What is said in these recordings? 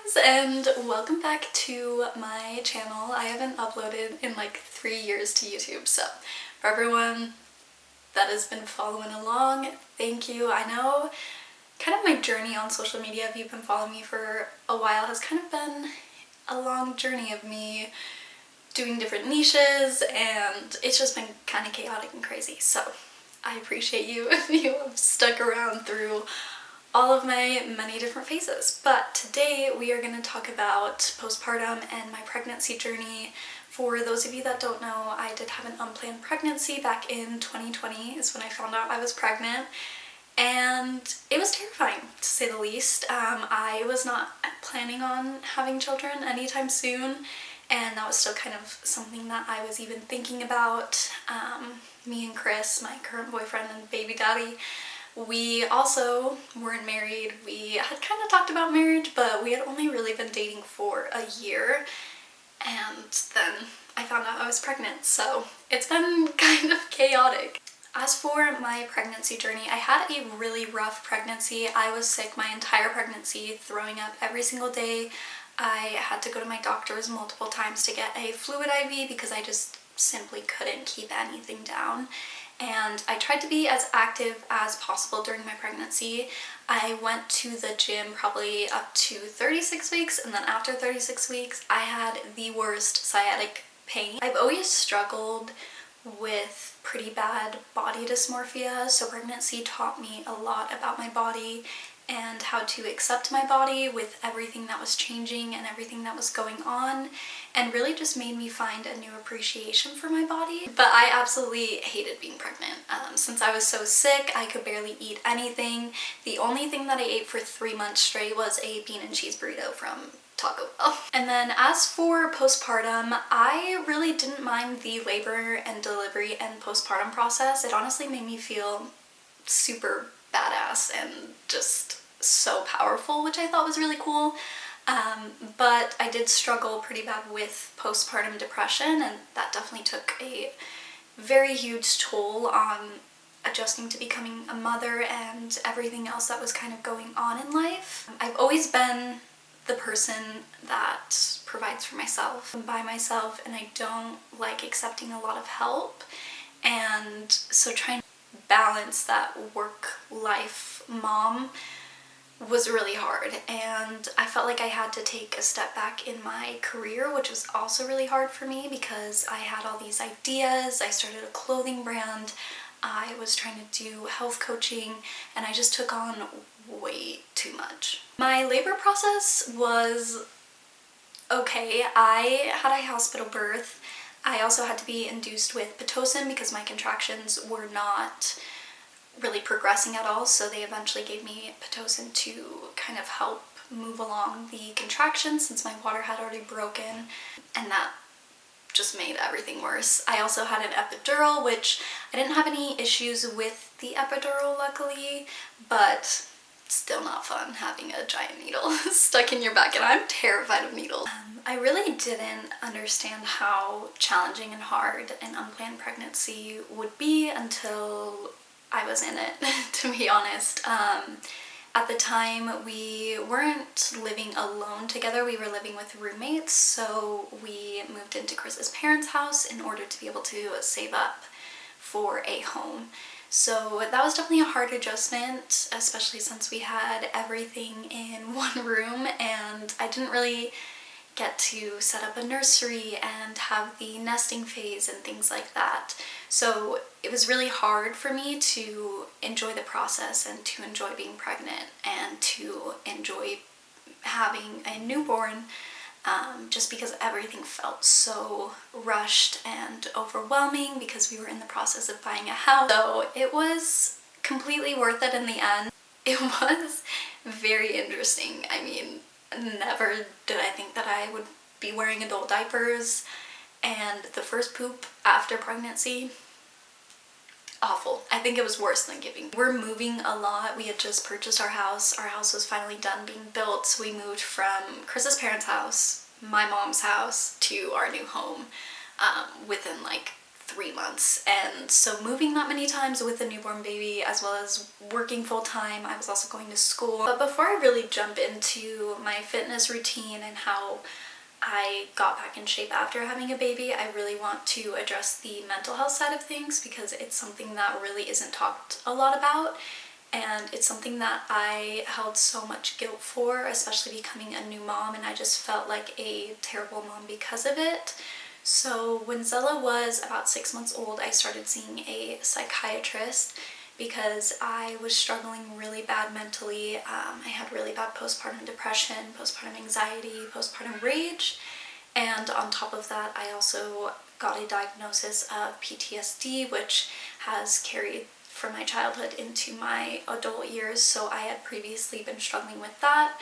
guys, and welcome back to my channel. I haven't uploaded in like 3 years to YouTube, so for everyone that has been following along, thank you. I know kind of my journey on social media, if you've been following me for a while, has kind of been a long journey of me doing different niches, and it's just been kind of chaotic and crazy. So I appreciate you if you have stuck around through all of my many different phases. But today we are going to talk about postpartum and my pregnancy journey. For those of you that don't know, I did have an unplanned pregnancy back in 2020 is when I found out I was pregnant, and it was terrifying to say the least. I was not planning on having children anytime soon, and that was still kind of something that I was even thinking about. Me and Chris, my current boyfriend and baby daddy, we also weren't married. We had kind of talked about marriage, but we had only really been dating for a year, and then I found out I was pregnant, so it's been kind of chaotic. As for my pregnancy journey, I had a really rough pregnancy. I was sick my entire pregnancy, throwing up every single day. I had to go to my doctors multiple times to get a fluid IV because I just simply couldn't keep anything down. And I tried to be as active as possible during my pregnancy. I went to the gym probably up to 36 weeks, and then after 36 weeks I had the worst sciatic pain. I've always struggled with pretty bad body dysmorphia, so pregnancy taught me a lot about my body and how to accept my body with everything that was changing and everything that was going on, and really just made me find a new appreciation for my body. But I absolutely hated being pregnant. Since I was so sick, I could barely eat anything. The only thing that I ate for 3 months straight was a bean and cheese burrito from Taco Bell. And then as for postpartum, I really didn't mind the labor and delivery and postpartum process. It honestly made me feel super badass and just so powerful, which I thought was really cool. But I did struggle pretty bad with postpartum depression, and that definitely took a very huge toll on adjusting to becoming a mother and everything else that was kind of going on in life. I've always been the person that provides for myself and by myself, and I don't like accepting a lot of help, and so trying to balance that work-life mom was really hard, and I felt like I had to take a step back in my career, which was also really hard for me because I had all these ideas. I started a clothing brand, I was trying to do health coaching, and I just took on way too much. My labor process was okay. I had a hospital birth. I also had to be induced with Pitocin because my contractions were not really progressing at all, so they eventually gave me Pitocin to kind of help move along the contractions since my water had already broken, and that just made everything worse. I also had an epidural, which I didn't have any issues with the epidural luckily, but still not fun having a giant needle stuck in your back, and I'm terrified of needles. I really didn't understand how challenging and hard an unplanned pregnancy would be until I was in it, to be honest. At the time, we weren't living alone together, we were living with roommates, so we moved into Chris's parents' house in order to be able to save up for a home. So that was definitely a hard adjustment, especially since we had everything in one room, and I didn't really get to set up a nursery and have the nesting phase and things like that. So it was really hard for me to enjoy the process and to enjoy being pregnant and to enjoy having a newborn, just because everything felt so rushed and overwhelming because we were in the process of buying a house. So it was completely worth it in the end. It was very interesting. I mean, never did I think that I would be wearing adult diapers, and the first poop after pregnancy, awful. I think it was worse than giving. We're moving a lot. We had just purchased our house. Our house was finally done being built, so we moved from Chris's parents' house, my mom's house, to our new home within like 3 months. And so moving that many times with a newborn baby, as well as working full-time, I was also going to school. But before I really jump into my fitness routine and how I got back in shape after having a baby, I really want to address the mental health side of things, because it's something that really isn't talked a lot about, and it's something that I held so much guilt for, especially becoming a new mom, and I just felt like a terrible mom because of it. So when Zella was about 6 months old, I started seeing a psychiatrist because I was struggling really bad mentally. I had really bad postpartum depression, postpartum anxiety, postpartum rage, and on top of that, I also got a diagnosis of PTSD, which has carried from my childhood into my adult years. So I had previously been struggling with that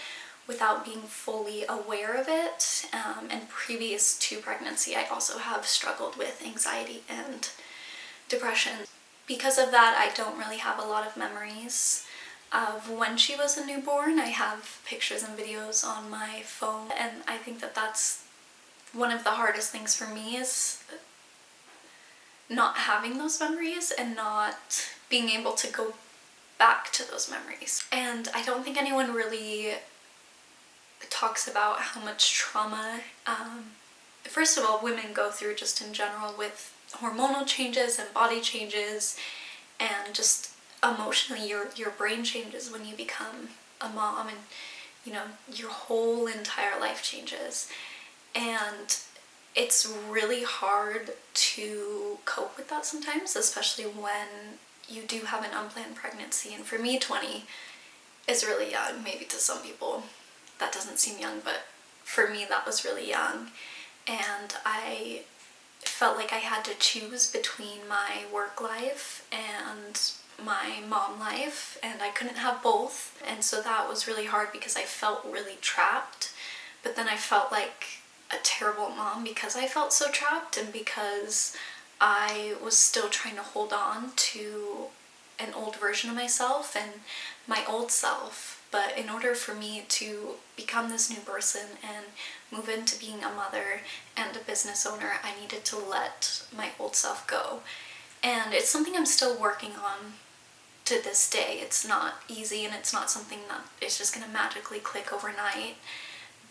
without being fully aware of it. And previous to pregnancy, I also have struggled with anxiety and depression. Because of that, I don't really have a lot of memories of when she was a newborn. I have pictures and videos on my phone, and I think that that's one of the hardest things for me, is not having those memories and not being able to go back to those memories. And I don't think anyone really talks about how much trauma, first of all, women go through just in general with hormonal changes and body changes, and just emotionally your brain changes when you become a mom, and you know, your whole entire life changes. And it's really hard to cope with that sometimes, especially when you do have an unplanned pregnancy. And for me, 20 is really young. Maybe to some people that doesn't seem young, but for me that was really young. And I felt like I had to choose between my work life and my mom life, and I couldn't have both. And so that was really hard because I felt really trapped, but then I felt like a terrible mom because I felt so trapped, and because I was still trying to hold on to an old version of myself and my old self. But in order for me to become this new person and move into being a mother and a business owner, I needed to let my old self go. And it's something I'm still working on to this day. It's not easy, and it's not something that is just gonna magically click overnight.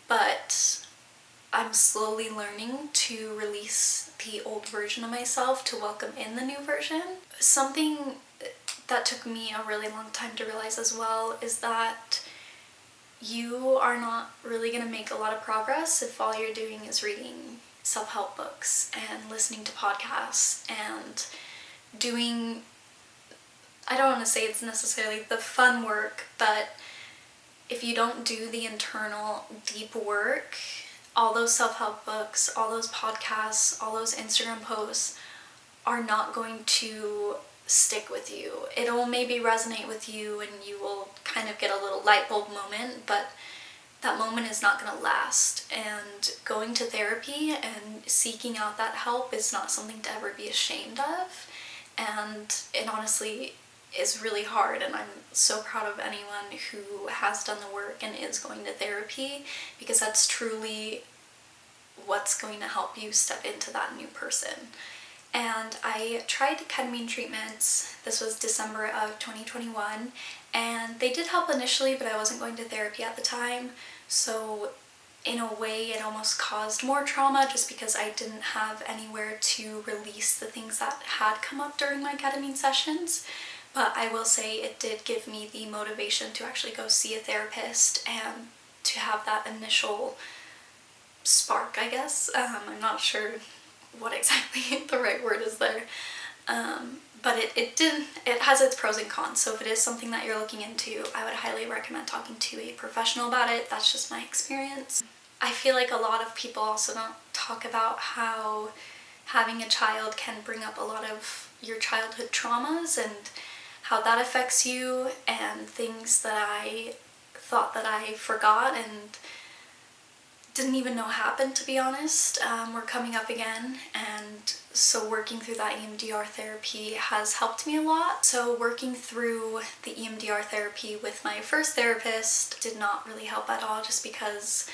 But I'm slowly learning to release the old version of myself to welcome in the new version. Something that took me a really long time to realize as well is that you are not really going to make a lot of progress if all you're doing is reading self-help books and listening to podcasts and doing, I don't want to say it's necessarily the fun work, but if you don't do the internal deep work, all those self-help books, all those podcasts, all those Instagram posts are not going to stick with you. It'll maybe resonate with you and you will kind of get a little light bulb moment, but that moment is not going to last. And going to therapy and seeking out that help is not something to ever be ashamed of. And it honestly is really hard, and I'm so proud of anyone who has done the work and is going to therapy, because that's truly what's going to help you step into that new person. And I tried ketamine treatments. This was December of 2021, and they did help initially, but I wasn't going to therapy at the time. So in a way, it almost caused more trauma just because I didn't have anywhere to release the things that had come up during my ketamine sessions. But I will say it did give me the motivation to actually go see a therapist and to have that initial spark, I guess. I'm not sure what exactly the right word is there. But it has its pros and cons. So if it is something that you're looking into, I would highly recommend talking to a professional about it. That's just my experience. I feel like a lot of people also don't talk about how having a child can bring up a lot of your childhood traumas and how that affects you, and things that I thought that I forgot and didn't even know happened, to be honest, were coming up again. And so working through that EMDR therapy has helped me a lot. So working through the EMDR therapy with my first therapist did not really help at all, just because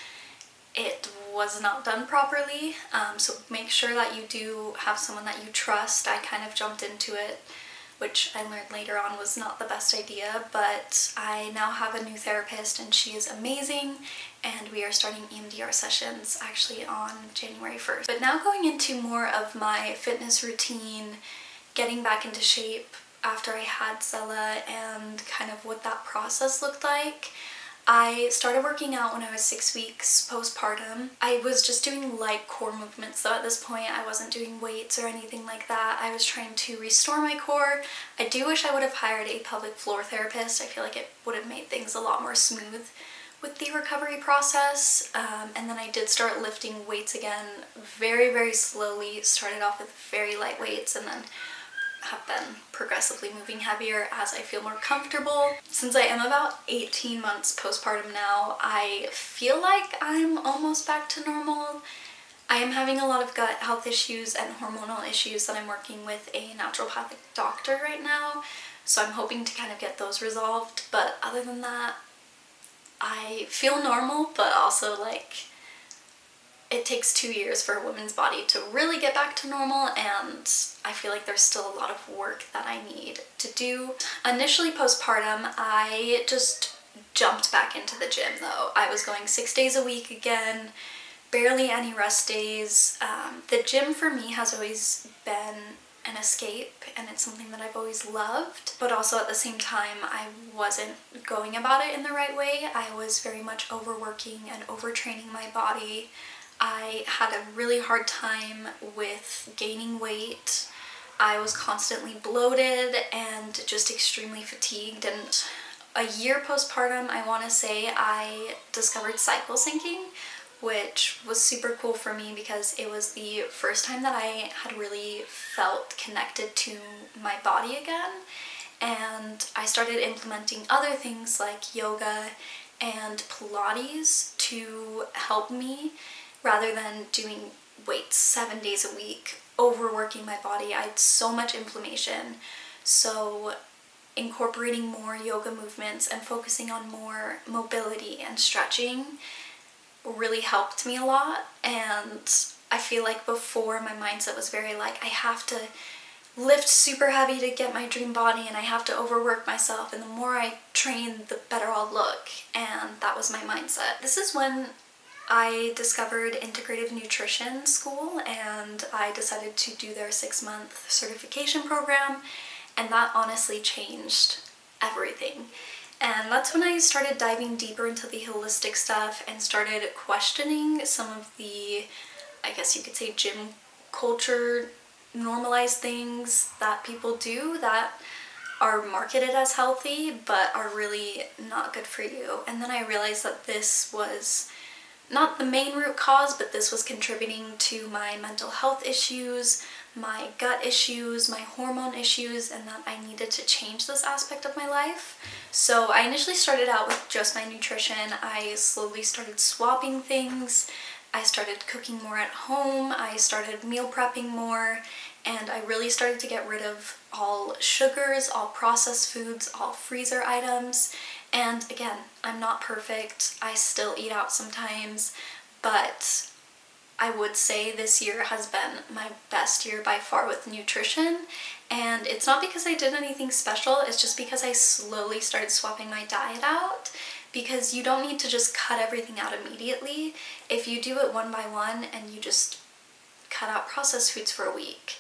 it was not done properly. So make sure that you do have someone that you trust. I kind of jumped into it, which I learned later on was not the best idea, but I now have a new therapist and she is amazing, and we are starting EMDR sessions actually on January 1st. But now going into more of my fitness routine, getting back into shape after I had Zella and kind of what that process looked like. I started working out when I was 6 weeks postpartum. I was just doing light core movements, so at this point I wasn't doing weights or anything like that. I was trying to restore my core. I do wish I would have hired a pelvic floor therapist. I feel like it would have made things a lot more smooth with the recovery process. And then I did start lifting weights again very, very slowly. Started off with very light weights and then have been progressively moving heavier as I feel more comfortable. Since I am about 18 months postpartum now, I feel like I'm almost back to normal. I am having a lot of gut health issues and hormonal issues that I'm working with a naturopathic doctor right now, so I'm hoping to kind of get those resolved. But other than that, I feel normal, but also like it takes 2 years for a woman's body to really get back to normal, and I feel like there's still a lot of work that I need to do. Initially postpartum, I just jumped back into the gym though. I was going 6 days a week again, barely any rest days. The gym for me has always been an escape, and it's something that I've always loved, but also at the same time I wasn't going about it in the right way. I was very much overworking and overtraining my body. I had a really hard time with gaining weight. I was constantly bloated and just extremely fatigued. And a year postpartum, I want to say, I discovered cycle syncing, which was super cool for me because it was the first time that I had really felt connected to my body again. And I started implementing other things like yoga and Pilates to help me, rather than doing weights 7 days a week, overworking my body. I had so much inflammation. So incorporating more yoga movements and focusing on more mobility and stretching really helped me a lot. And I feel like before, my mindset was very like, I have to lift super heavy to get my dream body and I have to overwork myself, and the more I train, the better I'll look. And that was my mindset. This is when I discovered integrative nutrition school, and I decided to do their 6-month certification program, and that honestly changed everything. And that's when I started diving deeper into the holistic stuff and started questioning some of the, I guess you could say, gym culture normalized things that people do that are marketed as healthy but are really not good for you. And then I realized that this was not the main root cause, but this was contributing to my mental health issues, my gut issues, my hormone issues, and that I needed to change this aspect of my life. So I initially started out with just my nutrition. I slowly started swapping things. I started cooking more at home. I started meal prepping more, and I really started to get rid of all sugars, all processed foods, all freezer items. And again, I'm not perfect. I still eat out sometimes, but I would say this year has been my best year by far with nutrition. And it's not because I did anything special, it's just because I slowly started swapping my diet out. Because you don't need to just cut everything out immediately. If you do it one by one and you just cut out processed foods for a week,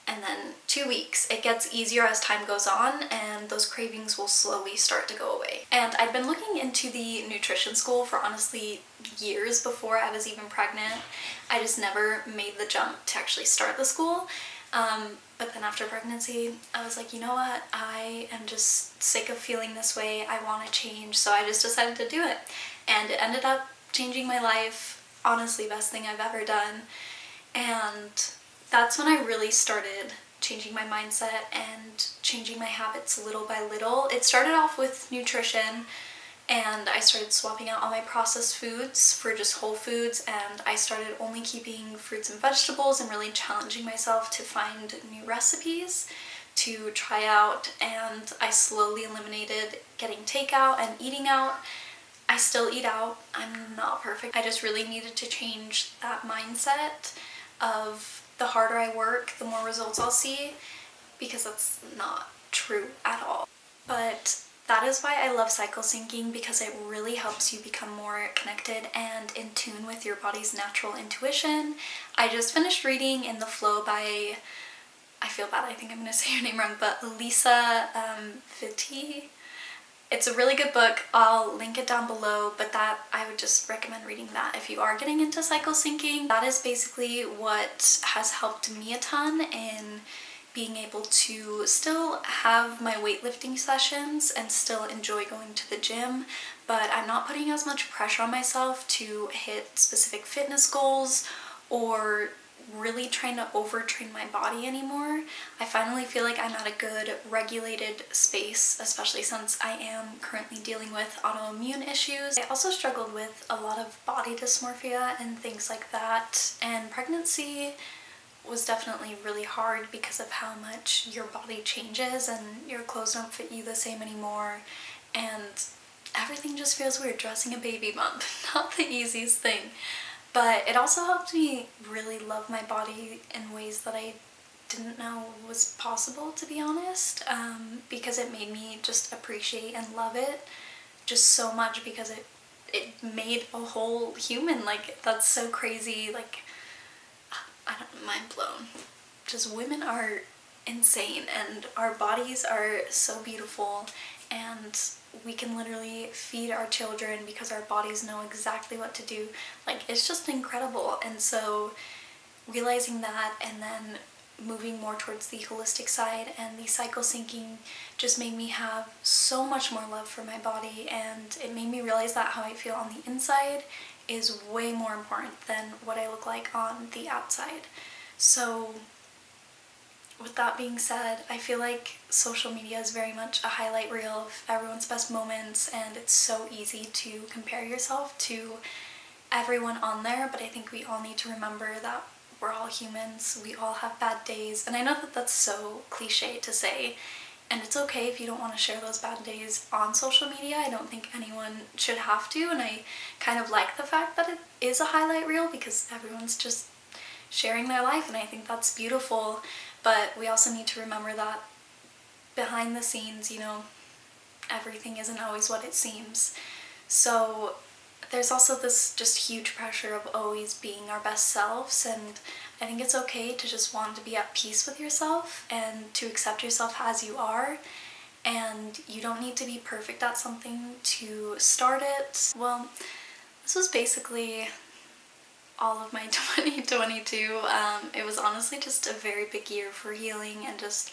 and then 2 weeks, it gets easier as time goes on, and those cravings will slowly start to go away. And I'd been looking into the nutrition school for honestly years before I was even pregnant. I just never made the jump to actually start the school. But then after pregnancy, I was like, you know what? I am just sick of feeling this way. I want to change. So I just decided to do it. And it ended up changing my life. Honestly, best thing I've ever done. And that's when I really started changing my mindset and changing my habits little by little. It started off with nutrition, and I started swapping out all my processed foods for just whole foods, and I started only keeping fruits and vegetables and really challenging myself to find new recipes to try out. And I slowly eliminated getting takeout and eating out. I still eat out. I'm not perfect. I just really needed to change that mindset of the harder I work, the more results I'll see, because that's not true at all. But that is why I love cycle syncing, because it really helps you become more connected and in tune with your body's natural intuition. I just finished reading In the Flow by, I feel bad, I think I'm gonna say her name wrong, but Lisa Vitti. It's a really good book. I'll link it down below, but that I would just recommend reading that if you are getting into cycle syncing. That is basically what has helped me a ton in being able to still have my weightlifting sessions and still enjoy going to the gym, but I'm not putting as much pressure on myself to hit specific fitness goals or really trying to overtrain my body anymore. I finally feel like I'm at a good regulated space, especially since I am currently dealing with autoimmune issues. I also struggled with a lot of body dysmorphia and things like that, and pregnancy was definitely really hard because of how much your body changes and your clothes don't fit you the same anymore, and everything just feels weird. Dressing a baby bump, not the easiest thing. But it also helped me really love my body in ways that I didn't know was possible, to be honest, because it made me just appreciate and love it just so much, because it made a whole human. Like, that's so crazy. Like, I don't, mind blown. Just women are insane, and our bodies are so beautiful, and we can literally feed our children because our bodies know exactly what to do. Like, it's just incredible. And so realizing that and then moving more towards the holistic side and the cycle syncing just made me have so much more love for my body, and it made me realize that how I feel on the inside is way more important than what I look like on the outside. So with that being said, I feel like social media is very much a highlight reel of everyone's best moments, and it's so easy to compare yourself to everyone on there, but I think we all need to remember that we're all humans, we all have bad days, and I know that that's so cliche to say, and it's okay if you don't want to share those bad days on social media. I don't think anyone should have to, and I kind of like the fact that it is a highlight reel because everyone's just sharing their life, and I think that's beautiful. But we also need to remember that behind the scenes, you know, everything isn't always what it seems. So there's also this just huge pressure of always being our best selves, and I think it's okay to just want to be at peace with yourself and to accept yourself as you are, and you don't need to be perfect at something to start it. Well, this was basically all of my 2022. It was honestly just a very big year for healing and just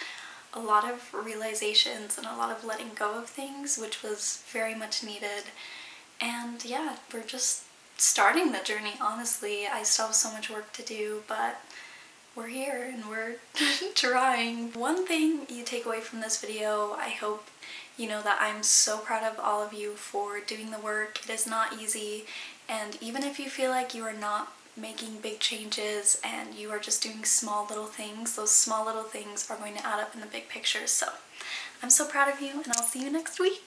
a lot of realizations and a lot of letting go of things, which was very much needed. And yeah, we're just starting the journey, honestly. I still have so much work to do, but we're here and we're trying. One thing you take away from this video, I hope you know that I'm so proud of all of you for doing the work. It is not easy, and even if you feel like you are not making big changes and you are just doing small little things, those small little things are going to add up in the big picture. So I'm so proud of you, and I'll see you next week.